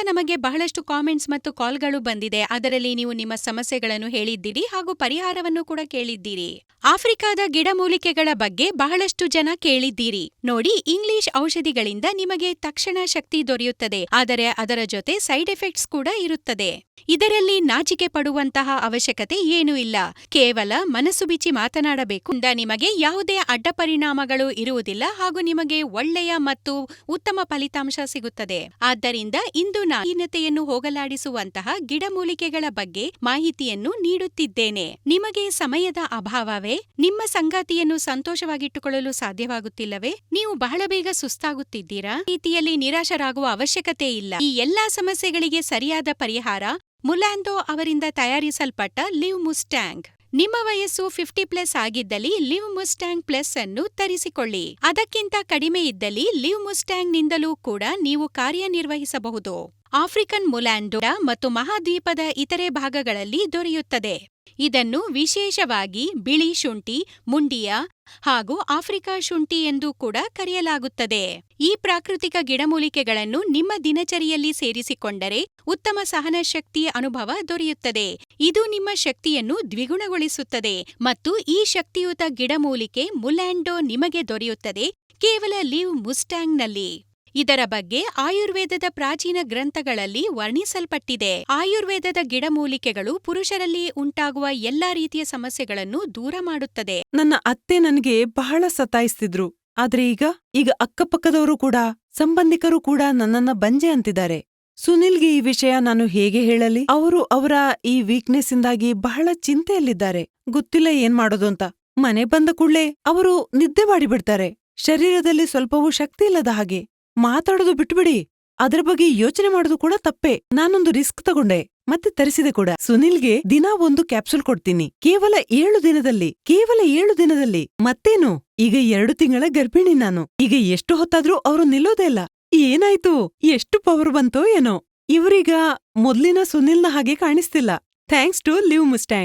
ನಮಗೆ ಬಹಳಷ್ಟು ಕಾಮೆಂಟ್ಸ್ ಮತ್ತು ಕಾಲ್ಗಳು ಬಂದಿದೆ. ಅದರಲ್ಲಿ ನೀವು ನಿಮ್ಮ ಸಮಸ್ಯೆಗಳನ್ನು ಹೇಳಿದ್ದೀರಿ ಹಾಗೂ ಪರಿಹಾರವನ್ನು ಕೂಡ ಕೇಳಿದ್ದೀರಿ. ಆಫ್ರಿಕಾದ ಗಿಡಮೂಲಿಕೆಗಳ ಬಗ್ಗೆ ಬಹಳಷ್ಟು ಜನ ಕೇಳಿದ್ದೀರಿ. ನೋಡಿ, ಇಂಗ್ಲಿಷ್ ಔಷಧಿಗಳಿಂದ ನಿಮಗೆ ತಕ್ಷಣ ಶಕ್ತಿ ದೊರೆಯುತ್ತದೆ, ಆದರೆ ಅದರ ಜೊತೆ ಸೈಡ್ ಎಫೆಕ್ಟ್ಸ್ ಕೂಡ ಇರುತ್ತದೆ. ಇದರಲ್ಲಿ ನಾಚಿಕೆ ಪಡುವಂತಹ ಅವಶ್ಯಕತೆ ಏನೂ ಇಲ್ಲ. ಕೇವಲ ಮನಸ್ಸು ಬಿಚ್ಚಿ ಮಾತನಾಡಬೇಕು. ನಿಮಗೆ ಯಾವುದೇ ಅಡ್ಡ ಪರಿಣಾಮಗಳು ಇರುವುದಿಲ್ಲ ಹಾಗೂ ನಿಮಗೆ ಒಳ್ಳೆಯ ಮತ್ತು ಉತ್ತಮ ಫಲಿತಾಂಶ ಸಿಗುತ್ತದೆ. ಆದ್ದರಿಂದ ಇಂದು ನಾವೀನ್ಯತೆಯನ್ನು ಹೋಗಲಾಡಿಸುವಂತಹ ಗಿಡಮೂಲಿಕೆಗಳ ಬಗ್ಗೆ ಮಾಹಿತಿಯನ್ನು ನೀಡುತ್ತಿದ್ದೇನೆ. ನಿಮಗೆ ಸಮಯದ ಅಭಾವವೇ? ನಿಮ್ಮ ಸಂಗಾತಿಯನ್ನು ಸಂತೋಷವಾಗಿಟ್ಟುಕೊಳ್ಳಲು ಸಾಧ್ಯವಾಗುತ್ತಿಲ್ಲವೇ? ನೀವು ಬಹಳ ಬೇಗ ಸುಸ್ತಾಗುತ್ತಿದ್ದೀರಾ? ರೀತಿಯಲ್ಲಿ ನಿರಾಶರಾಗುವ ಅವಶ್ಯಕತೆ ಇಲ್ಲ. ಈ ಎಲ್ಲಾ ಸಮಸ್ಯೆಗಳಿಗೆ ಸರಿಯಾದ ಪರಿಹಾರ ಮುಲ್ಯಾಂಡೋ ಅವರಿಂದ ತಯಾರಿಸಲ್ಪಟ್ಟ ಲಿವ್ ಮುಸ್ಟ್ಯಾಂಗ್. ನಿಮ್ಮ ವಯಸ್ಸು 50+ ಆಗಿದ್ದಲ್ಲಿ ಲಿವ್ ಮುಸ್ಟ್ಯಾಂಗ್ ಪ್ಲಸ್ ಅನ್ನು ತರಿಸಿಕೊಳ್ಳಿ. ಅದಕ್ಕಿಂತ ಕಡಿಮೆ ಇದ್ದಲ್ಲಿ ಲಿವ್ ಮುಸ್ಟ್ಯಾಂಗ್ ನಿಂದಲೂ ಕೂಡ ನೀವು ಕಾರ್ಯನಿರ್ವಹಿಸಬಹುದು. ಆಫ್ರಿಕನ್ ಮುಲ್ಯಾಂಡೋ ಮತ್ತು ಮಹಾದ್ವೀಪದ ಇತರೆ ಭಾಗಗಳಲ್ಲಿ ದೊರೆಯುತ್ತದೆ. ಇದನ್ನು ವಿಶೇಷವಾಗಿ ಬಿಳಿ ಶುಂಠಿ, ಮುಂಡಿಯಾ ಹಾಗೂ ಆಫ್ರಿಕಾ ಶುಂಠಿ ಎಂದು ಕೂಡ ಕರೆಯಲಾಗುತ್ತದೆ. ಈ ಪ್ರಾಕೃತಿಕ ಗಿಡಮೂಲಿಕೆಗಳನ್ನು ನಿಮ್ಮ ದಿನಚರಿಯಲ್ಲಿ ಸೇರಿಸಿಕೊಂಡರೆ ಉತ್ತಮ ಸಹನಶಕ್ತಿಯ ಅನುಭವ ದೊರೆಯುತ್ತದೆ. ಇದು ನಿಮ್ಮ ಶಕ್ತಿಯನ್ನು ದ್ವಿಗುಣಗೊಳಿಸುತ್ತದೆ ಮತ್ತು ಈ ಶಕ್ತಿಯುತ ಗಿಡಮೂಲಿಕೆ ಮುಲ್ಯಾಂಡೋ ನಿಮಗೆ ದೊರೆಯುತ್ತದೆ ಕೇವಲ ಲಿವ್ ಮುಸ್ಟ್ಯಾಂಗ್ನಲ್ಲಿ. ಇದರ ಬಗ್ಗೆ ಆಯುರ್ವೇದದ ಪ್ರಾಚೀನ ಗ್ರಂಥಗಳಲ್ಲಿ ವರ್ಣಿಸಲ್ಪಟ್ಟಿದೆ. ಆಯುರ್ವೇದದ ಗಿಡಮೂಲಿಕೆಗಳು ಪುರುಷರಲ್ಲಿ ಉಂಟಾಗುವ ಎಲ್ಲಾ ರೀತಿಯ ಸಮಸ್ಯೆಗಳನ್ನು ದೂರ ಮಾಡುತ್ತದೆ. ನನ್ನ ಅತ್ತೆ ನನಗೆ ಬಹಳ ಸತಾಯಿಸ್ತಿದ್ರು. ಆದ್ರೆ ಈಗ ಅಕ್ಕಪಕ್ಕದವರು ಕೂಡ, ಸಂಬಂಧಿಕರು ಕೂಡ ನನ್ನನ್ನ ಬಂಜೆ ಅಂತಿದ್ದಾರೆ. ಸುನಿಲ್ಗೆ ಈ ವಿಷಯ ನಾನು ಹೇಗೆ ಹೇಳಲಿ? ಅವರು ಅವರ ಈ ವೀಕ್ನೆಸ್ ಇಂದಾಗಿ ಬಹಳ ಚಿಂತೆಯಲ್ಲಿದ್ದಾರೆ. ಗೊತ್ತಿಲ್ಲ ಏನ್ ಮಾಡೋದು ಅಂತ. ಮನೆ ಬಂದ ಕೂಡ್ಲೇ ಅವರು ನಿದ್ದೆ ಮಾಡಿಬಿಡ್ತಾರೆ. ಶರೀರದಲ್ಲಿ ಸ್ವಲ್ಪವೂ ಶಕ್ತಿ ಇಲ್ಲದ ಹಾಗೆ. ಮಾತಾಡೋದು ಬಿಟ್ಬಿಡಿ, ಅದರ ಬಗ್ಗೆ ಯೋಚನೆ ಮಾಡೋದು ಕೂಡ ತಪ್ಪೆ. ನಾನೊಂದು ರಿಸ್ಕ್ ತಗೊಂಡೆ ಮತ್ತೆ ತರಿಸಿದೆ ಕೂಡ. ಸುನಿಲ್ಗೆ ದಿನಾ 1 ಕ್ಯಾಪ್ಸೂಲ್ ಕೊಡ್ತೀನಿ, ಕೇವಲ 7 ದಿನದಲ್ಲಿ. ಮತ್ತೇನು, ಈಗ 2 ತಿಂಗಳ ಗರ್ಭಿಣಿ ನಾನು. ಈಗ ಎಷ್ಟು ಹೊತ್ತಾದ್ರೂ ಅವರು ನಿಲ್ಲೋದೇ ಇಲ್ಲ. ಏನಾಯ್ತು, ಎಷ್ಟು ಪವರ್ ಬಂತೋ ಏನೋ. ಇವರೀಗ ಮೊದ್ಲಿನ ಸುನಿಲ್ನ ಹಾಗೆ ಕಾಣಿಸ್ತಿಲ್ಲ. Thanks to live ಮುಸ್ಟ್ಯಾಂಗ್.